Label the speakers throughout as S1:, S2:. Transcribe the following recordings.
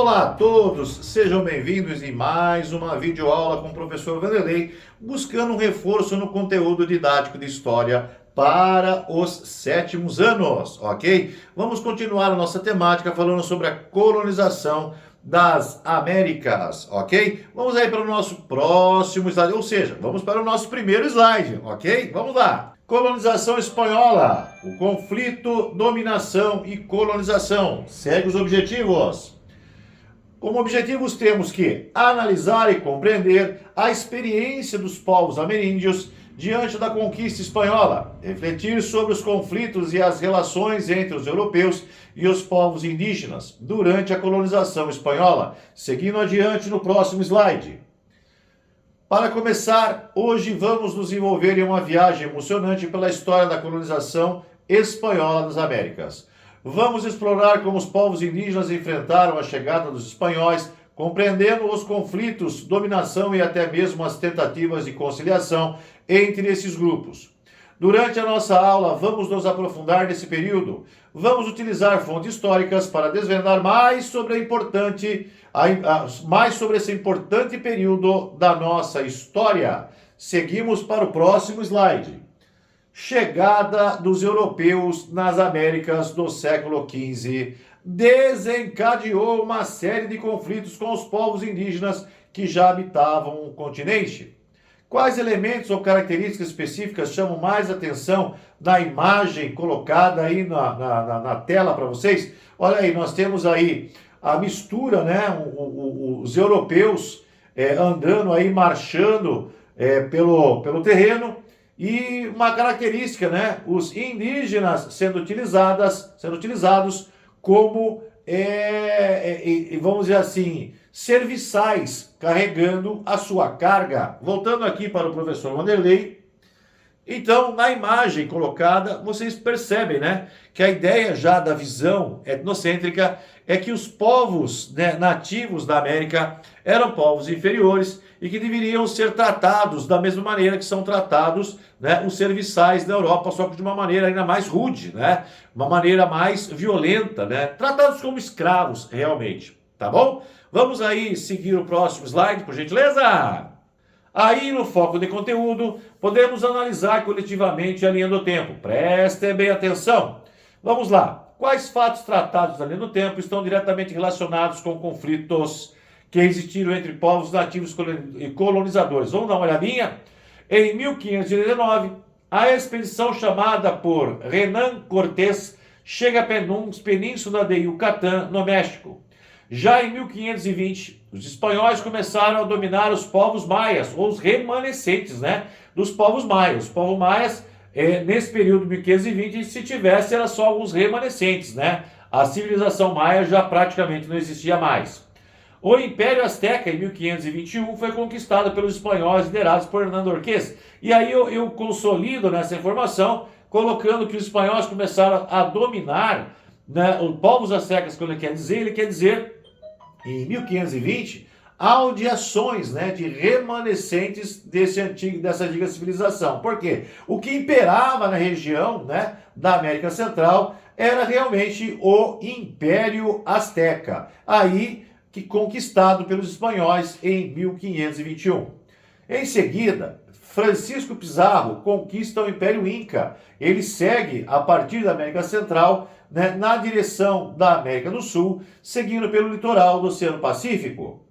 S1: Olá a todos, sejam bem-vindos em mais uma videoaula com o professor Vanderlei, buscando um reforço no conteúdo didático de História para os sétimos anos, ok? Vamos continuar a nossa temática falando sobre a colonização das Américas, ok? Vamos aí para o nosso próximo slide, ou seja, vamos para o nosso primeiro slide, ok? Vamos lá! Colonização espanhola, o conflito, dominação e colonização. Segue os objetivos. Como objetivos temos que analisar e compreender a experiência dos povos ameríndios diante da conquista espanhola, refletir sobre os conflitos e as relações entre os europeus e os povos indígenas durante a colonização espanhola. Seguindo adiante no próximo slide. Para começar, hoje vamos nos envolver em uma viagem emocionante pela história da colonização espanhola das Américas. Vamos explorar como os povos indígenas enfrentaram a chegada dos espanhóis, compreendendo os conflitos, dominação e até mesmo as tentativas de conciliação entre esses grupos. Durante a nossa aula, vamos nos aprofundar nesse período. Vamos utilizar fontes históricas para desvendar mais sobre esse importante período da nossa história. Seguimos para o próximo slide. Chegada dos europeus nas Américas do século XV desencadeou uma série de conflitos com os povos indígenas que já habitavam o continente. Quais elementos ou características específicas chamam mais atenção na imagem colocada aí na tela para vocês? Olha aí, nós temos aí a mistura, né? Os europeus andando aí, marchando pelo terreno. E uma característica, né? Os indígenas sendo utilizados como, vamos dizer assim, serviçais, carregando a sua carga. Voltando aqui para o professor Vanderlei. Então, na imagem colocada, vocês percebem, né, que a ideia já da visão etnocêntrica é que os povos, né, nativos da América eram povos inferiores e que deveriam ser tratados da mesma maneira que são tratados, né, os serviçais da Europa, só que de uma maneira ainda mais rude, né, uma maneira mais violenta, né, tratados como escravos realmente, tá bom? Vamos aí seguir o próximo slide, por gentileza? Aí, no foco de conteúdo, podemos analisar coletivamente a linha do tempo. Prestem bem atenção. Vamos lá. Quais fatos tratados na linha do tempo estão diretamente relacionados com conflitos que existiram entre povos nativos e colonizadores? Vamos dar uma olhadinha? Em 1589, a expedição chamada por Hernán Cortés chega à península de Yucatán, no México. Já em 1520, os espanhóis começaram a dominar os povos maias, ou os remanescentes, né, dos povos maias. Os povos maias, nesse período de 1520, se tivesse, era só alguns remanescentes, né? A civilização maia já praticamente não existia mais. O Império Azteca, em 1521, foi conquistado pelos espanhóis liderados por Hernán Cortés. E aí eu consolido nessa informação, colocando que os espanhóis começaram a dominar, né, os povos aztecas. Quando ele quer dizer em 1520, audiações, né, de remanescentes dessa antiga civilização. Por quê? O que imperava na região, né, da América Central era realmente o Império Azteca, aí que conquistado pelos espanhóis em 1521. Em seguida, Francisco Pizarro conquista o Império Inca. Ele segue a partir da América Central, né, na direção da América do Sul, seguindo pelo litoral do Oceano Pacífico.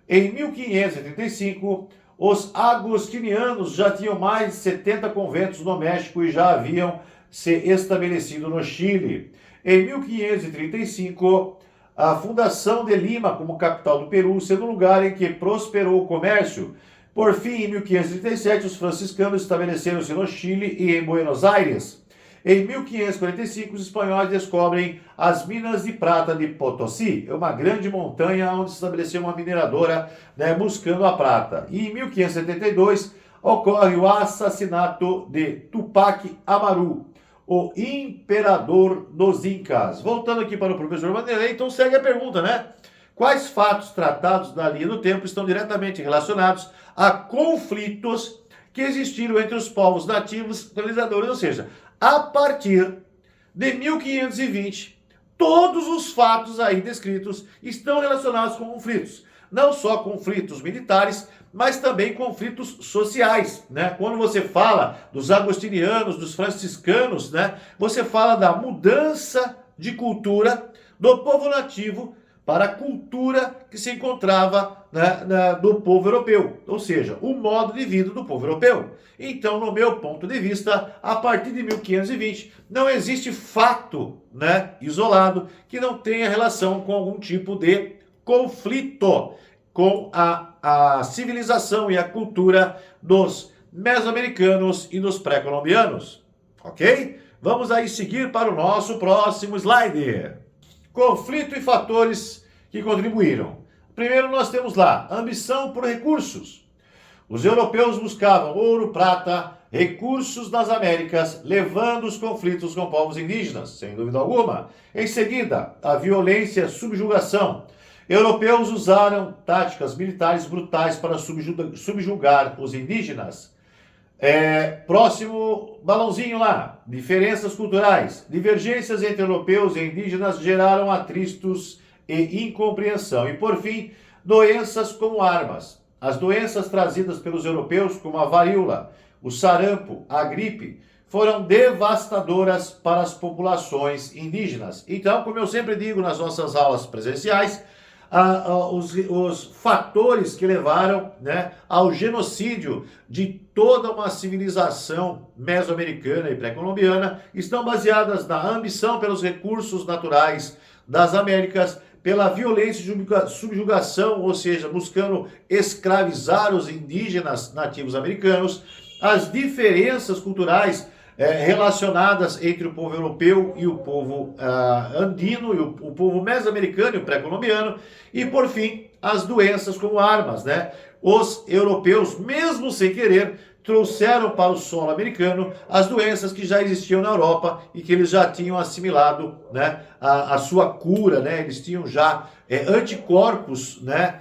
S1: Em 1535, os agostinianos já tinham mais de 70 conventos no México e já haviam se estabelecido no Chile. Em 1535, a fundação de Lima como capital do Peru, sendo o lugar em que prosperou o comércio. Por fim, em 1537, os franciscanos estabeleceram-se no Chile e em Buenos Aires. Em 1545, os espanhóis descobrem as minas de prata de Potosí, uma grande montanha onde se estabeleceu uma mineradora, né, buscando a prata. E em 1572, ocorre o assassinato de Tupac Amaru, o imperador dos Incas. Voltando aqui para o professor Vanderlei, então segue a pergunta, né? Quais fatos tratados na linha do tempo estão diretamente relacionados a conflitos que existiram entre os povos nativos e colonizadores, ou seja, a partir de 1520, todos os fatos aí descritos estão relacionados com conflitos. Não só conflitos militares, mas também conflitos sociais, né? Quando você fala dos agostinianos, dos franciscanos, né? Você fala da mudança de cultura do povo nativo para a cultura que se encontrava, né, do povo europeu, ou seja, o modo de vida do povo europeu. Então, no meu ponto de vista, a partir de 1520, não existe fato, né, isolado que não tenha relação com algum tipo de conflito com a civilização e a cultura dos mesoamericanos e dos pré-colombianos. Ok? Vamos aí seguir para o nosso próximo slide. Conflito e fatores que contribuíram. Primeiro nós temos lá, ambição por recursos. Os europeus buscavam ouro, prata, recursos nas Américas, levando os conflitos com povos indígenas, sem dúvida alguma. Em seguida, a violência e a subjugação. Europeus usaram táticas militares brutais para subjugar os indígenas. Próximo balãozinho lá, diferenças culturais. Divergências entre europeus e indígenas geraram atritos e incompreensão. E por fim, doenças como armas. As doenças trazidas pelos europeus, como a varíola, o sarampo, a gripe, foram devastadoras para as populações indígenas. Então, como eu sempre digo nas nossas aulas presenciais, os fatores que levaram, né, ao genocídio de toda uma civilização mesoamericana e pré-colombiana estão baseadas na ambição pelos recursos naturais das Américas, pela violência e subjugação, ou seja, buscando escravizar os indígenas nativos americanos, as diferenças culturais relacionadas entre o povo europeu e o povo andino, e o povo mesoamericano e o pré-colombiano, e por fim, as doenças como armas, né? Os europeus, mesmo sem querer, trouxeram para o solo americano as doenças que já existiam na Europa e que eles já tinham assimilado, né, a sua cura, né? Eles tinham já anticorpos, né,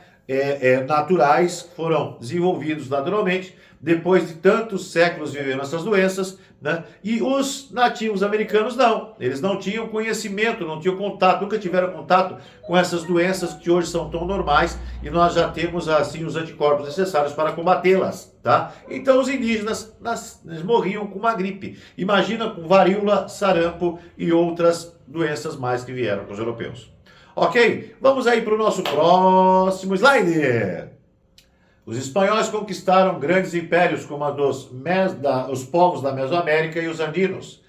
S1: naturais, foram desenvolvidos naturalmente depois de tantos séculos vivendo essas doenças, né? E os nativos americanos não, eles não tinham conhecimento, não tinham contato, nunca tiveram contato com essas doenças que hoje são tão normais e nós já temos assim os anticorpos necessários para combatê-las, tá? Então os indígenas eles morriam com uma gripe. Imagina com varíola, sarampo e outras doenças mais que vieram com os europeus. Ok? Vamos aí para o nosso próximo slide. Os espanhóis conquistaram grandes impérios como os povos da Mesoamérica e os andinos.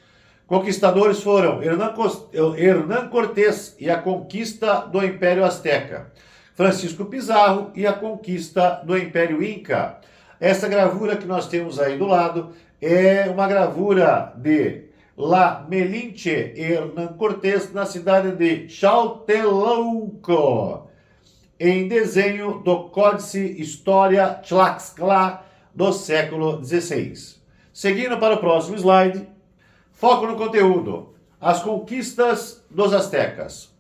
S1: Conquistadores foram Hernán Cortés e a conquista do Império Azteca, Francisco Pizarro e a conquista do Império Inca. Essa gravura que nós temos aí do lado é uma gravura de La Melinche e Hernán Cortés na cidade de Chautelauco, em desenho do Códice História Tlaxcala do século XVI. Seguindo para o próximo slide, foco no conteúdo. As conquistas dos astecas.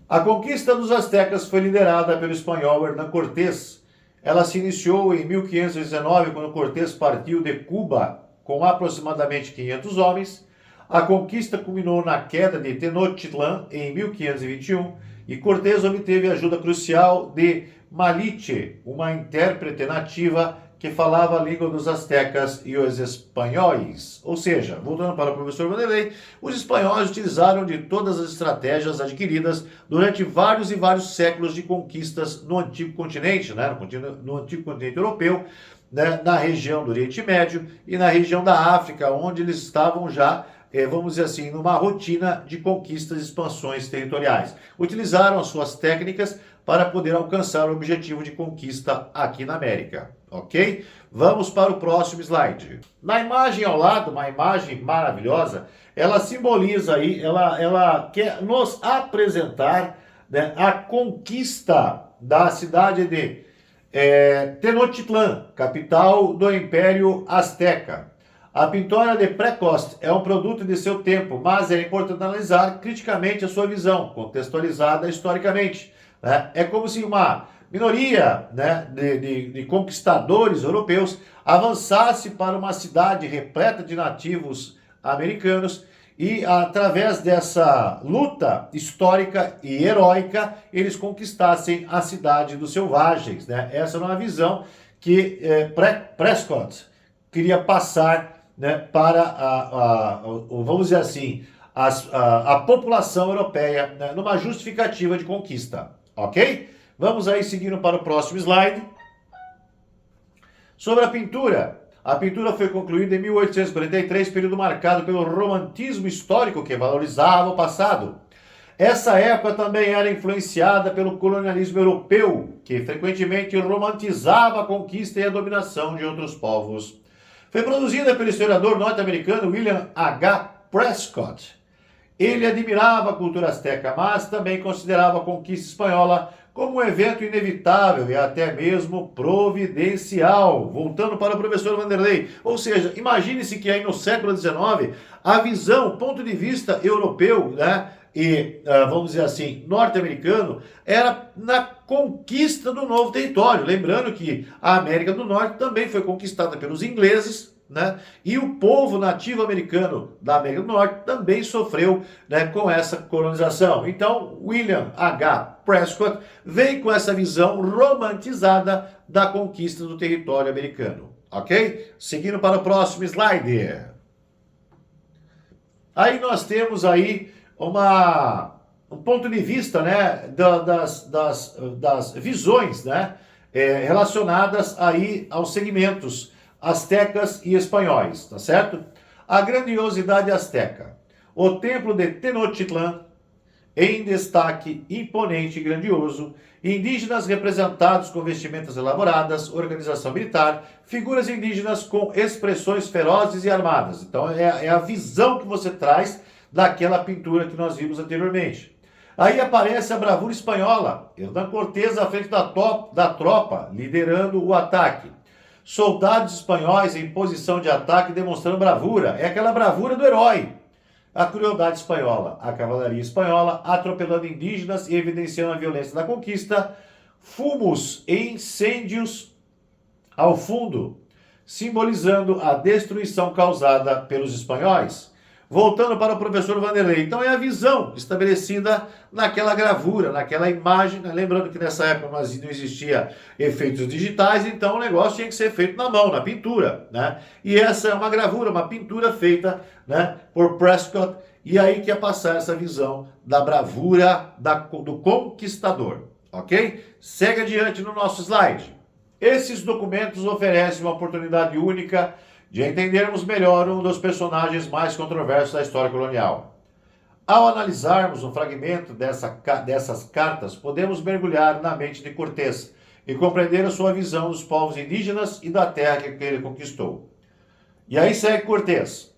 S1: A conquista dos astecas foi liderada pelo espanhol Hernán Cortés. Ela se iniciou em 1519, quando Cortés partiu de Cuba com aproximadamente 500 homens. A conquista culminou na queda de Tenochtitlan em 1521, e Cortés obteve a ajuda crucial de Maliche, uma intérprete nativa que falava a língua dos astecas e os espanhóis. Ou seja, voltando para o professor Vanderlei, os espanhóis utilizaram de todas as estratégias adquiridas durante vários e vários séculos de conquistas no antigo continente, né? No antigo continente europeu, né? Na região do Oriente Médio e na região da África, onde eles estavam já vamos dizer assim, numa rotina de conquistas e expansões territoriais. Utilizaram as suas técnicas para poder alcançar o objetivo de conquista aqui na América, ok? Vamos para o próximo slide. Na imagem ao lado, uma imagem maravilhosa, ela simboliza aí, ela quer nos apresentar, né, a conquista da cidade de Tenochtitlan, capital do Império Azteca. A pintura de Precost é um produto de seu tempo, mas é importante analisar criticamente a sua visão, contextualizada historicamente, né? É como se uma minoria, né, de conquistadores europeus avançasse para uma cidade repleta de nativos americanos e através dessa luta histórica e heróica, eles conquistassem a cidade dos selvagens, né? Essa era uma visão que Prescott queria passar, né, para vamos dizer assim, a população europeia, né, numa justificativa de conquista, ok? Vamos aí seguindo para o próximo slide. Sobre a pintura. A pintura foi concluída em 1843, período marcado pelo romantismo histórico que valorizava o passado. Essa época também era influenciada pelo colonialismo europeu, que frequentemente romantizava a conquista e a dominação de outros povos. Foi produzida pelo historiador norte-americano William H. Prescott. Ele admirava a cultura asteca, mas também considerava a conquista espanhola como um evento inevitável e até mesmo providencial. Voltando para o professor Vanderlei. Ou seja, imagine-se que aí no século XIX, a visão, o ponto de vista europeu, né, e, vamos dizer assim, norte-americano, era na conquista do novo território. Lembrando que a América do Norte também foi conquistada pelos ingleses, né? E o povo nativo americano da América do Norte também sofreu, né, com essa colonização. Então, William H. Prescott vem com essa visão romantizada da conquista do território americano. Ok? Seguindo para o próximo slide. Aí nós temos aí um ponto de vista, né, das visões, né, relacionadas aí aos segmentos astecas e espanhóis, tá certo? A grandiosidade asteca. O templo de Tenochtitlan, em destaque imponente e grandioso, indígenas representados com vestimentas elaboradas, organização militar, figuras indígenas com expressões ferozes e armadas. Então é a visão que você traz daquela pintura que nós vimos anteriormente. Aí aparece a bravura espanhola, Hernán Cortés à frente da tropa, liderando o ataque. Soldados espanhóis em posição de ataque demonstrando bravura. É aquela bravura do herói. A crueldade espanhola. A cavalaria espanhola atropelando indígenas e evidenciando a violência da conquista. Fumos e incêndios ao fundo, simbolizando a destruição causada pelos espanhóis. Voltando para o professor Vanderlei. Então é a visão estabelecida naquela gravura, naquela imagem. Lembrando que nessa época não existia efeitos digitais, então o negócio tinha que ser feito na mão, na pintura, né? E essa é uma gravura, uma pintura feita, né, por Prescott, e aí que é passar essa visão da bravura do conquistador, ok? Segue adiante no nosso slide. Esses documentos oferecem uma oportunidade única de entendermos melhor um dos personagens mais controversos da história colonial. Ao analisarmos um fragmento dessas cartas, podemos mergulhar na mente de Cortés e compreender a sua visão dos povos indígenas e da terra que ele conquistou. E aí segue Cortés.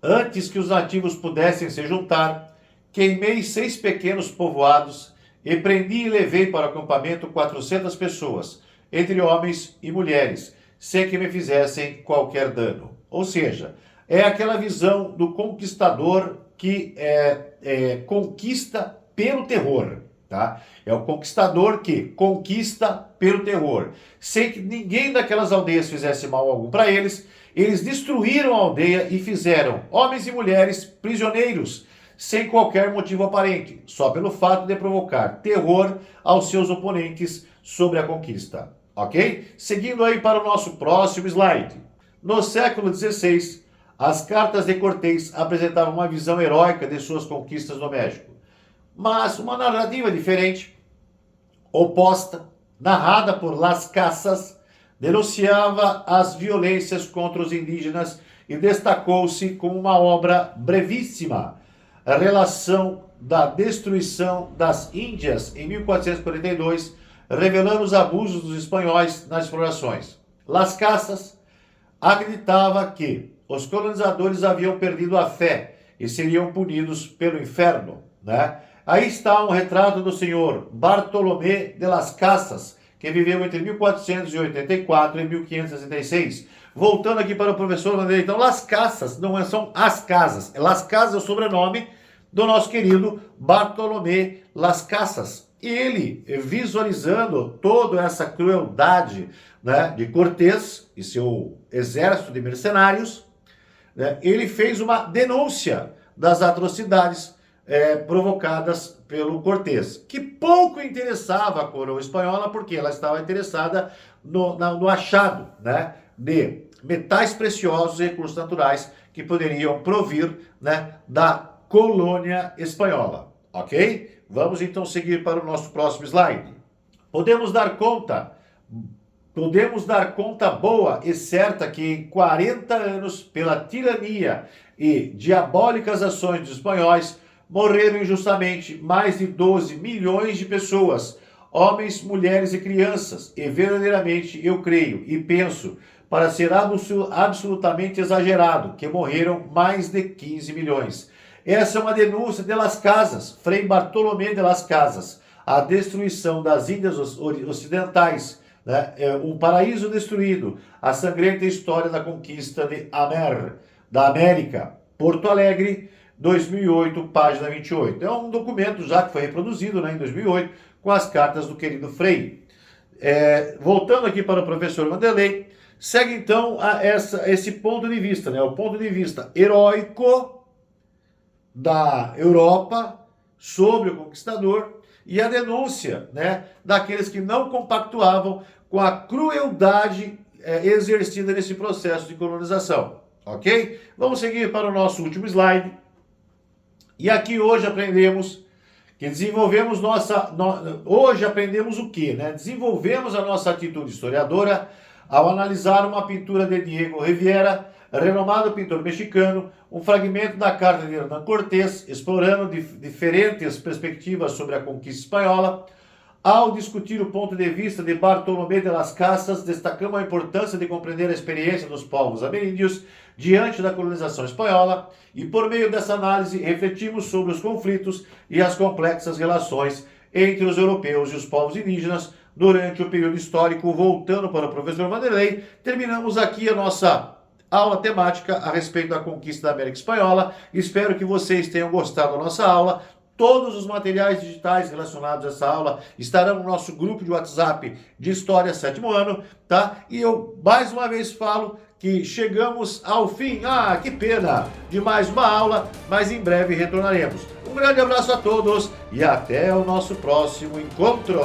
S1: Antes que os nativos pudessem se juntar, queimei 6 pequenos povoados e prendi e levei para o acampamento 400 pessoas, entre homens e mulheres, sem que me fizessem qualquer dano. Ou seja, é aquela visão do conquistador que conquista pelo terror, tá? É o conquistador que conquista pelo terror. Sem que ninguém daquelas aldeias fizesse mal algum para eles, eles destruíram a aldeia e fizeram homens e mulheres prisioneiros, sem qualquer motivo aparente, só pelo fato de provocar terror aos seus oponentes sobre a conquista. Ok? Seguindo aí para o nosso próximo slide. No século XVI, as cartas de Cortés apresentavam uma visão heróica de suas conquistas no México. Mas uma narrativa diferente, oposta, narrada por Las Casas, denunciava as violências contra os indígenas e destacou-se como uma obra brevíssima, a relação da destruição das Índias em 1442, revelando os abusos dos espanhóis nas explorações. Las Casas acreditava que os colonizadores haviam perdido a fé e seriam punidos pelo inferno, né? Aí está um retrato do senhor Bartolomé de Las Casas, que viveu entre 1484 e 1566. Voltando aqui para o professor Vanderlei, então Las Casas não são as casas, Las Casas é o sobrenome do nosso querido Bartolomé Las Casas. E ele, visualizando toda essa crueldade, né, de Cortés e seu exército de mercenários, né, ele fez uma denúncia das atrocidades provocadas pelo Cortés, que pouco interessava a coroa espanhola, porque ela estava interessada no achado, né, de metais preciosos e recursos naturais que poderiam provir, né, da colônia espanhola, ok? Vamos então seguir para o nosso próximo slide. Podemos dar conta boa e certa que em 40 anos, pela tirania e diabólicas ações dos espanhóis, morreram injustamente mais de 12 milhões de pessoas, homens, mulheres e crianças, e verdadeiramente eu creio e penso, para ser absolutamente exagerado, que morreram mais de 15 milhões. Essa é uma denúncia de Las Casas, Frei Bartolomé de Las Casas, a destruição das Índias Ocidentais, né? Um paraíso destruído, a sangrenta história da conquista da América, Porto Alegre, 2008, página 28. É um documento já que foi reproduzido, né, em 2008, com as cartas do querido Frei. Voltando aqui para o professor Wanderley, segue então esse ponto de vista, né, o ponto de vista heróico da Europa sobre o conquistador e a denúncia, né, daqueles que não compactuavam com a crueldade exercida nesse processo de colonização, ok? Vamos seguir para o nosso último slide. E aqui hoje aprendemos que hoje aprendemos o quê, né? Desenvolvemos a nossa atitude historiadora ao analisar uma pintura de Diego Rivera, renomado pintor mexicano, um fragmento da carta de Hernán Cortés, explorando diferentes perspectivas sobre a conquista espanhola. Ao discutir o ponto de vista de Bartolomé de Las Casas, destacamos a importância de compreender a experiência dos povos ameríndios diante da colonização espanhola e, por meio dessa análise, refletimos sobre os conflitos e as complexas relações entre os europeus e os povos indígenas durante o período histórico. Voltando para o professor Wanderley, terminamos aqui a nossa aula temática a respeito da conquista da América Espanhola. Espero que vocês tenham gostado da nossa aula. Todos os materiais digitais relacionados a essa aula estarão no nosso grupo de WhatsApp de História 7º ano, tá? E eu mais uma vez falo que chegamos ao fim, que pena, de mais uma aula, mas em breve retornaremos. Um grande abraço a todos e até o nosso próximo encontro!